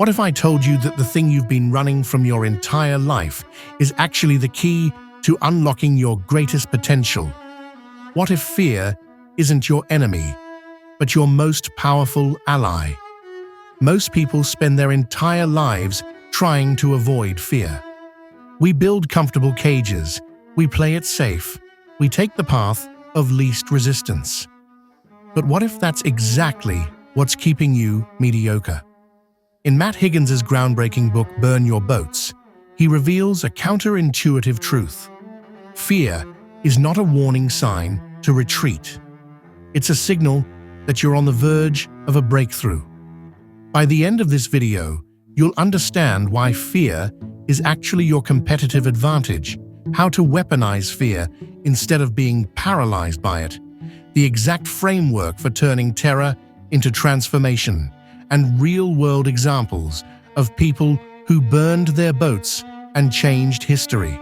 What if I told you that the thing you've been running from your entire life is actually the key to unlocking your greatest potential? What if fear isn't your enemy, but your most powerful ally? Most people spend their entire lives trying to avoid fear. We build comfortable cages, we play it safe, we take the path of least resistance. But what if that's exactly what's keeping you mediocre? In Matt Higgins' groundbreaking book, Burn Your Boats, he reveals a counterintuitive truth. Fear is not a warning sign to retreat. It's a signal that you're on the verge of a breakthrough. By the end of this video, you'll understand why fear is actually your competitive advantage, how to weaponize fear instead of being paralyzed by it, the exact framework for turning terror into transformation, and real-world examples of people who burned their boats and changed history.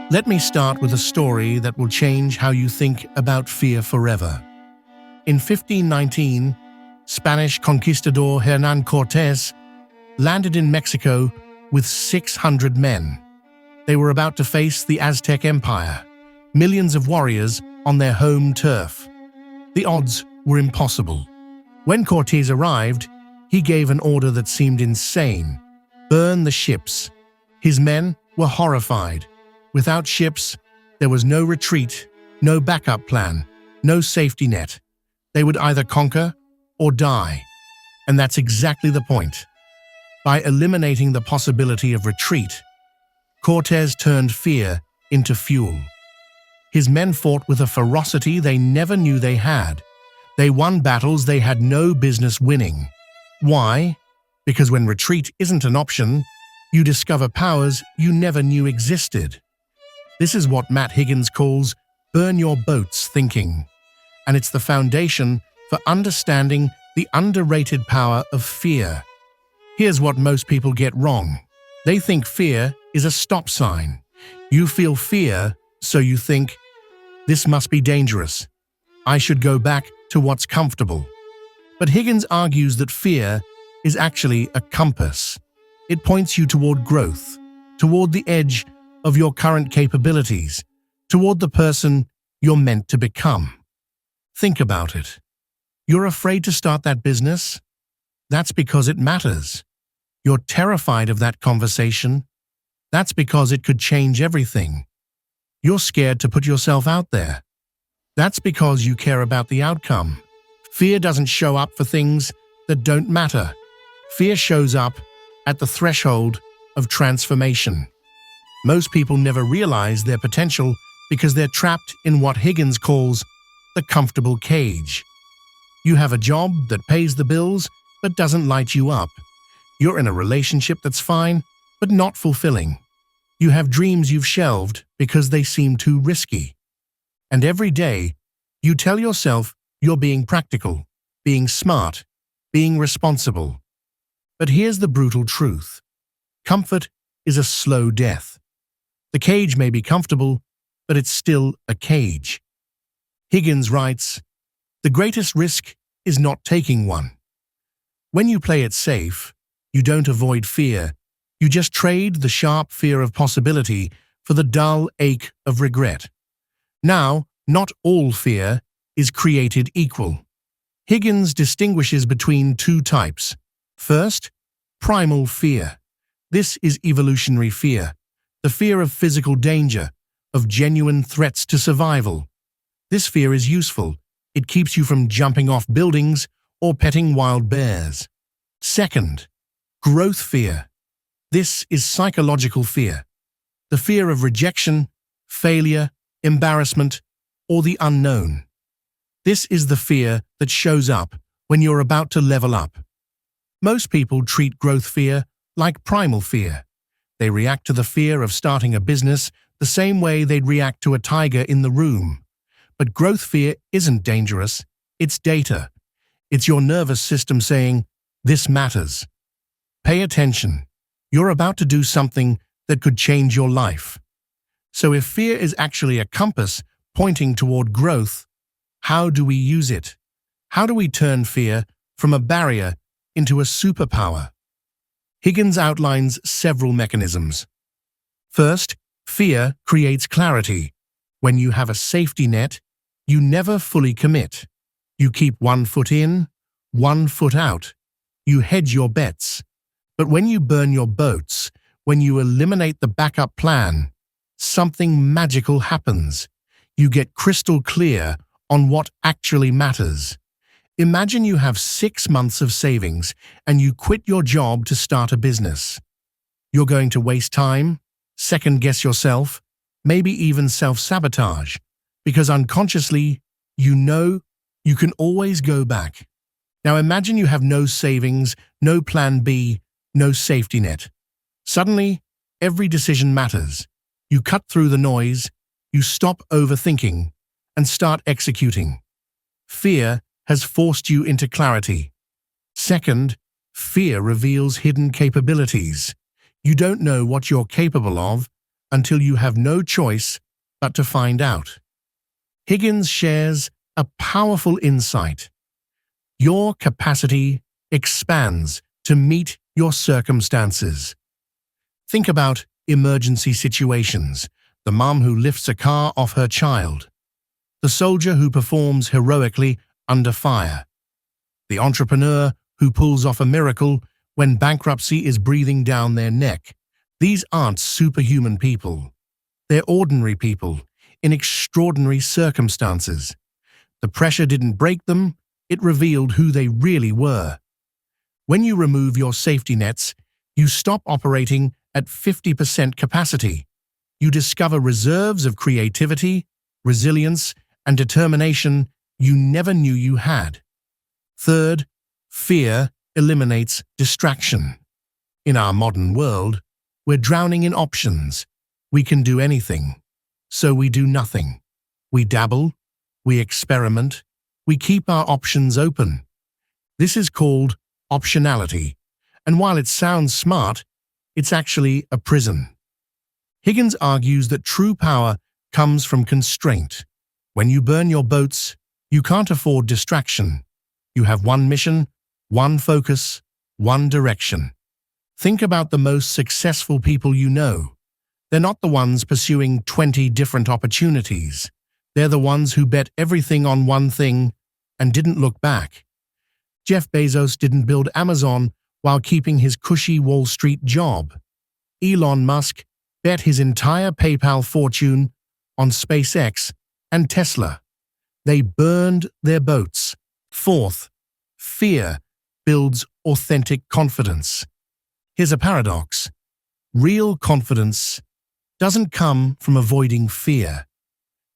Let me start with a story that will change how you think about fear forever. In 1519, Spanish conquistador Hernán Cortés landed in Mexico with 600 men. They were about to face the Aztec Empire, millions of warriors on their home turf. The odds were impossible. When Cortés arrived, he gave an order that seemed insane: burn the ships. His men were horrified. Without ships, there was no retreat, no backup plan, no safety net. They would either conquer or die. And that's exactly the point. By eliminating the possibility of retreat, Cortés turned fear into fuel. His men fought with a ferocity they never knew they had. They won battles they had no business winning. Why? Because when retreat isn't an option, you discover powers you never knew existed. This is what Matt Higgins calls burn your boats thinking. And it's the foundation for understanding the underrated power of fear. Here's what most people get wrong. They think fear is a stop sign. You feel fear, so you think, this must be dangerous. I should go back to what's comfortable. But Higgins argues that fear is actually a compass. It points you toward growth, toward the edge of your current capabilities, toward the person you're meant to become. Think about it. You're afraid to start that business? That's because it matters. You're terrified of that conversation? That's because it could change everything. You're scared to put yourself out there. That's because you care about the outcome. Fear doesn't show up for things that don't matter. Fear shows up at the threshold of transformation. Most people never realize their potential because they're trapped in what Higgins calls the comfortable cage. You have a job that pays the bills but doesn't light you up. You're in a relationship that's fine but not fulfilling. You have dreams you've shelved because they seem too risky. And every day, you tell yourself you're being practical, being smart, being responsible. But here's the brutal truth. Comfort is a slow death. The cage may be comfortable, but it's still a cage. Higgins writes, "The greatest risk is not taking one. When you play it safe, you don't avoid fear. You just trade the sharp fear of possibility for the dull ache of regret." Now, not all fear is created equal. Higgins distinguishes between two types. First, primal fear. This is evolutionary fear, the fear of physical danger, of genuine threats to survival. This fear is useful. It keeps you from jumping off buildings or petting wild bears. Second, growth fear. This is psychological fear, the fear of rejection, failure, embarrassment, or the unknown. This is the fear that shows up when you're about to level up. Most people treat growth fear like primal fear. They react to the fear of starting a business the same way they'd react to a tiger in the room. But growth fear isn't dangerous, it's data. It's your nervous system saying, this matters. Pay attention. You're about to do something that could change your life. So if fear is actually a compass pointing toward growth, how do we use it? How do we turn fear from a barrier into a superpower? Higgins outlines several mechanisms. First, fear creates clarity. When you have a safety net, you never fully commit. You keep one foot in, one foot out. You hedge your bets. But when you burn your boats, when you eliminate the backup plan, something magical happens. You get crystal clear on what actually matters. Imagine you have 6 months of savings and you quit your job to start a business. You're going to waste time, second-guess yourself, maybe even self-sabotage, because unconsciously, you know you can always go back. Now imagine you have no savings, no plan B, no safety net. Suddenly, every decision matters. You cut through the noise, you stop overthinking, and start executing. Fear has forced you into clarity. Second, fear reveals hidden capabilities. You don't know what you're capable of until you have no choice but to find out. Higgins shares a powerful insight. Your capacity expands to meet your circumstances. Think about emergency situations, the mom who lifts a car off her child, the soldier who performs heroically under fire, the entrepreneur who pulls off a miracle when bankruptcy is breathing down their neck. These aren't superhuman people. They're ordinary people in extraordinary circumstances. The pressure didn't break them, it revealed who they really were. When you remove your safety nets, you stop operating at 50% capacity. You discover reserves of creativity, resilience, and determination you never knew you had. Third, fear eliminates distraction. In our modern world, we're drowning in options. We can do anything, so we do nothing. We dabble, we experiment, we keep our options open. This is called optionality, and while it sounds smart, it's actually a prison. Higgins argues that true power comes from constraint. When you burn your boats, you can't afford distraction. You have one mission, one focus, one direction. Think about the most successful people you know. They're not the ones pursuing 20 different opportunities. They're the ones who bet everything on one thing and didn't look back. Jeff Bezos didn't build Amazon while keeping his cushy Wall Street job. Elon Musk bet his entire PayPal fortune on SpaceX and Tesla. They burned their boats. Fourth, fear builds authentic confidence. Here's a paradox. Real confidence doesn't come from avoiding fear.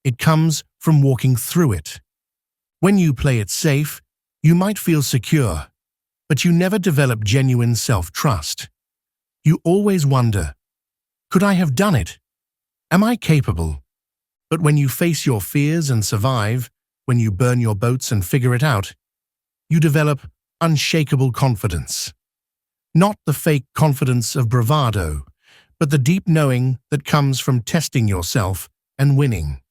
It comes from walking through it. When you play it safe, you might feel secure, but you never develop genuine self-trust. You always wonder, could I have done it? Am I capable? But when you face your fears and survive, when you burn your boats and figure it out, you develop unshakable confidence. Not the fake confidence of bravado, but the deep knowing that comes from testing yourself and winning.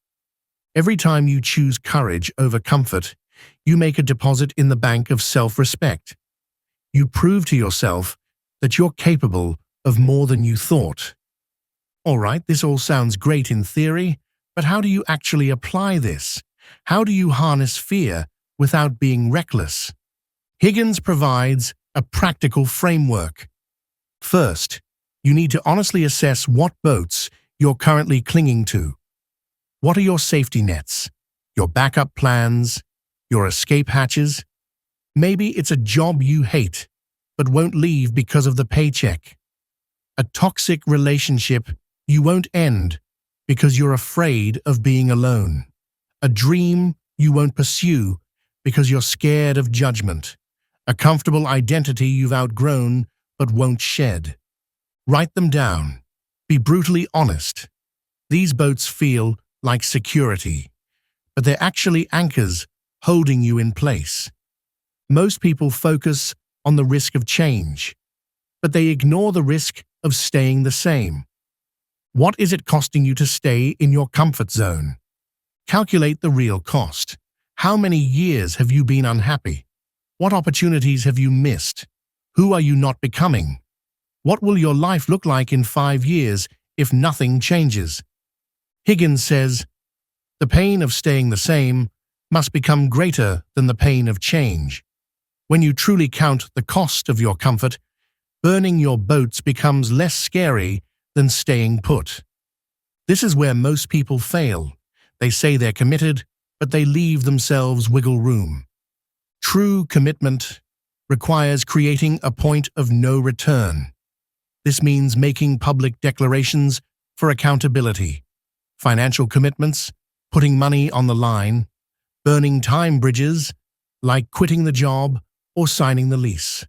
Every time you choose courage over comfort, you make a deposit in the bank of self-respect. You prove to yourself that you're capable of more than you thought. All right, this all sounds great in theory, but how do you actually apply this? How do you harness fear without being reckless? Higgins provides a practical framework. First, you need to honestly assess what boats you're currently clinging to. What are your safety nets, your backup plans, your escape hatches? Maybe it's a job you hate, but won't leave because of the paycheck. A toxic relationship you won't end because you're afraid of being alone. A dream you won't pursue because you're scared of judgment. A comfortable identity you've outgrown but won't shed. Write them down. Be brutally honest. These boats feel like security, but they're actually anchors holding you in place. Most people focus on the risk of change, but they ignore the risk of staying the same. What is it costing you to stay in your comfort zone? Calculate the real cost. How many years have you been unhappy? What opportunities have you missed? Who are you not becoming? What will your life look like in 5 years if nothing changes? Higgins says, the pain of staying the same must become greater than the pain of change. When you truly count the cost of your comfort, burning your boats becomes less scary than staying put. This is where most people fail. They say they're committed, but they leave themselves wiggle room. True commitment requires creating a point of no return. This means making public declarations for accountability, financial commitments, putting money on the line, burning time bridges, like quitting the job or signing the lease.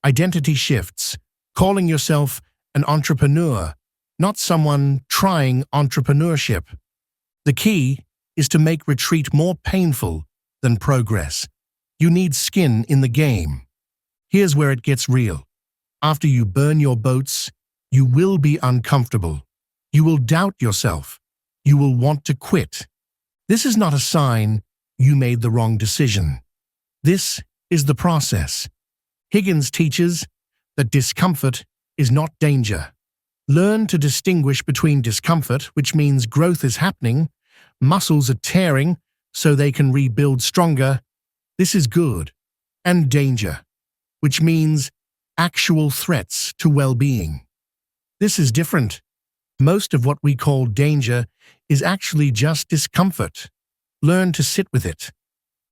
Identity shifts, calling yourself an entrepreneur, not someone trying entrepreneurship. The key is to make retreat more painful than progress. You need skin in the game. Here's where it gets real. After you burn your boats, you will be uncomfortable. You will doubt yourself. You will want to quit. This is not a sign you made the wrong decision. This is the process. Higgins teaches that discomfort is not danger. Learn to distinguish between discomfort, which means growth is happening, muscles are tearing so they can rebuild stronger, this is good, and danger, which means actual threats to well-being. This is different. Most of what we call danger is actually just discomfort. Learn to sit with it.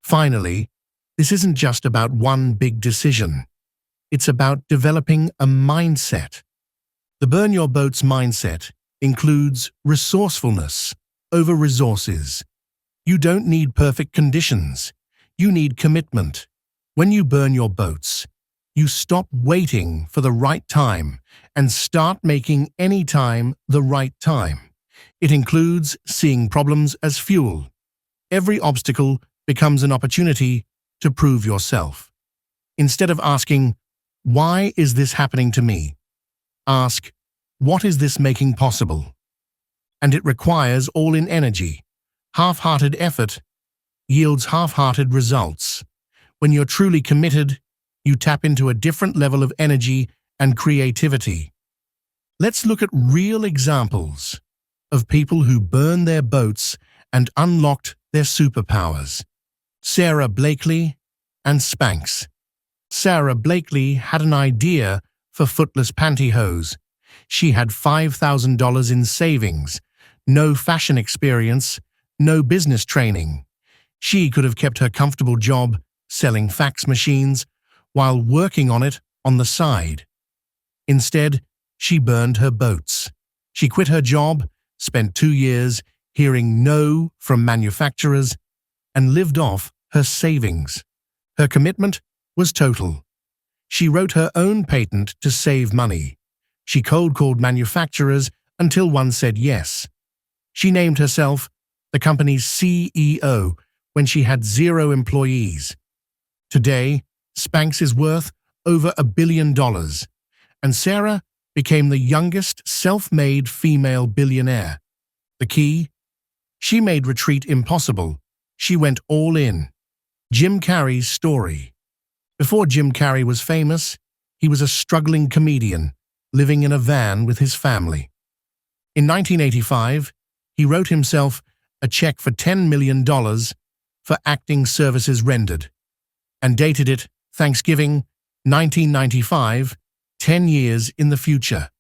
Finally, this isn't just about one big decision. It's about developing a mindset. The burn your boats mindset includes resourcefulness over resources. You don't need perfect conditions. You need commitment. When you burn your boats, you stop waiting for the right time and start making any time the right time. It includes seeing problems as fuel. Every obstacle becomes an opportunity to prove yourself. Instead of asking, why is this happening to me? Ask, what is this making possible? And it requires all-in energy. Half-hearted effort yields half-hearted results. When you're truly committed, you tap into a different level of energy and creativity. Let's look at real examples of people who burned their boats and unlocked their superpowers. Sara Blakely and Spanx. Sara Blakely had an idea for footless pantyhose. She had $5,000 in savings, no fashion experience, no business training. She could have kept her comfortable job selling fax machines while working on it on the side. Instead, she burned her boats. She quit her job, spent 2 years hearing no from manufacturers, and lived off her savings. Her commitment was total. She wrote her own patent to save money. She cold-called manufacturers until one said yes. She named herself the company's CEO when she had 0 employees. Today, Spanx is worth over $1 billion, and Sara became the youngest self-made female billionaire. The key? She made retreat impossible. She went all in. Jim Carrey's story. Before Jim Carrey was famous, he was a struggling comedian living in a van with his family. In 1985, he wrote himself a check for $10 million for acting services rendered, and dated it Thanksgiving 1995, 10 years in the future.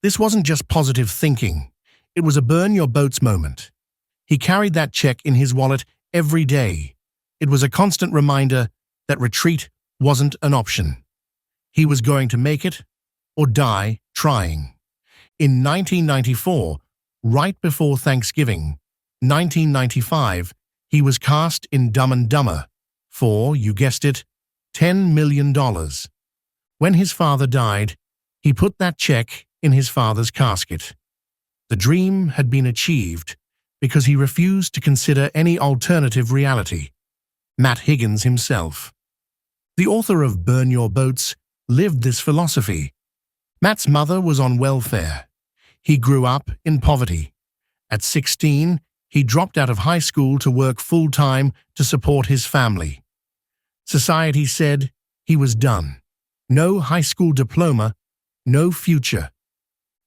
This wasn't just positive thinking. It was a burn your boats moment. He carried that check in his wallet every day. It was a constant reminder that retreat wasn't an option. He was going to make it or die trying. In 1994, right before Thanksgiving, 1995, he was cast in Dumb and Dumber for, you guessed it, $10 million. When his father died, he put that check in his father's casket. The dream had been achieved because he refused to consider any alternative reality. Matt Higgins himself, the author of Burn Your Boats, lived this philosophy. Matt's mother was on welfare. He grew up in poverty. At 16, He dropped out of high school to work full-time to support his family. Society said he was done. No high school diploma, no future.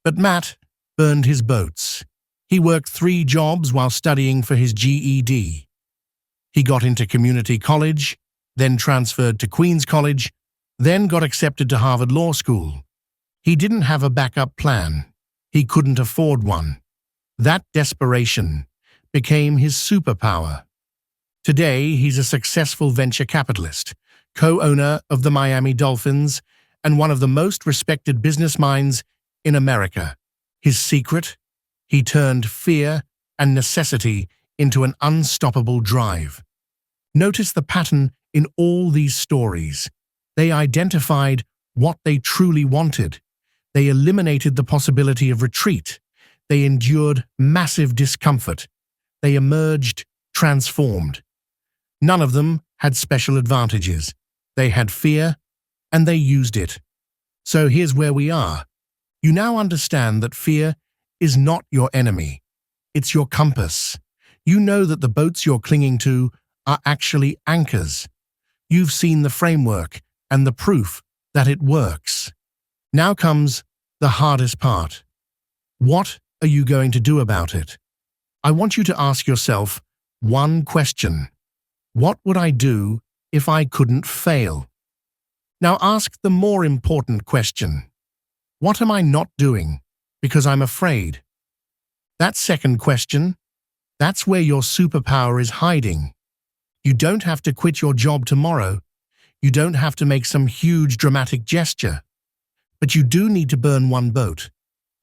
But Matt burned his boats. He worked 3 jobs while studying for his GED. He got into community college, then transferred to Queen's College, then got accepted to Harvard Law School. He didn't have a backup plan. He couldn't afford one. That desperation became his superpower. Today, he's a successful venture capitalist, co-owner of the Miami Dolphins, and one of the most respected business minds in America. His secret? He turned fear and necessity into an unstoppable drive. Notice the pattern in all these stories. They identified what they truly wanted. They eliminated the possibility of retreat. They endured massive discomfort. They emerged transformed. None of them had special advantages. They had fear, and they used it. So here's where we are. You now understand that fear is not your enemy. It's your compass. You know that the boats you're clinging to are actually anchors. You've seen the framework and the proof that it works. Now comes the hardest part. What are you going to do about it? I want you to ask yourself one question. What would I do if I couldn't fail? Now ask the more important question. What am I not doing because I'm afraid? That second question, that's where your superpower is hiding. You don't have to quit your job tomorrow. You don't have to make some huge dramatic gesture. But you do need to burn one boat.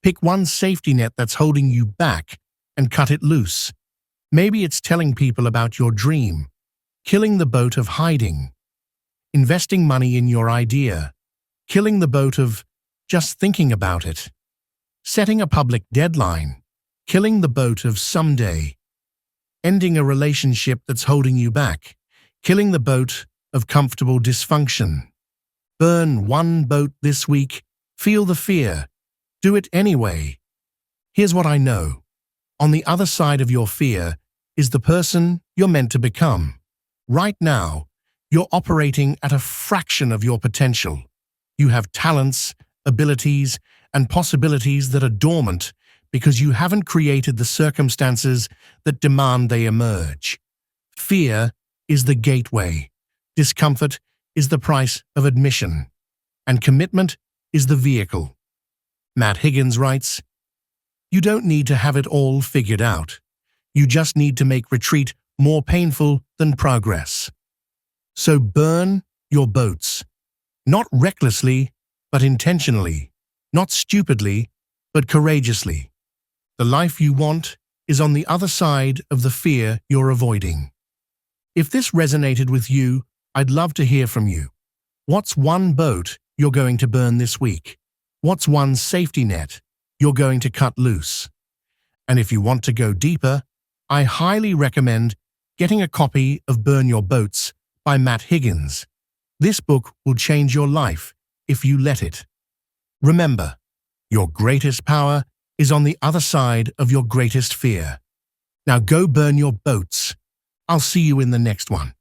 Pick one safety net that's holding you back and cut it loose. Maybe it's telling people about your dream, killing the boat of hiding, investing money in your idea, killing the boat of just thinking about it, setting a public deadline, killing the boat of someday, ending a relationship that's holding you back, killing the boat of comfortable dysfunction. Burn one boat this week. Feel the fear. Do it anyway. Here's what I know. On the other side of your fear is the person you're meant to become. Right now, you're operating at a fraction of your potential. You have talents, abilities, and possibilities that are dormant because you haven't created the circumstances that demand they emerge. Fear is the gateway. Discomfort is the price of admission. And commitment is the vehicle. Matt Higgins writes, "You don't need to have it all figured out. You just need to make retreat more painful than progress." So burn your boats. Not recklessly, but intentionally. Not stupidly, but courageously. The life you want is on the other side of the fear you're avoiding. If this resonated with you, I'd love to hear from you. What's one boat you're going to burn this week? What's one safety net you're going to cut loose? And if you want to go deeper, I highly recommend getting a copy of Burn Your Boats by Matt Higgins. This book will change your life if you let it. Remember, your greatest power is on the other side of your greatest fear. Now go burn your boats. I'll see you in the next one.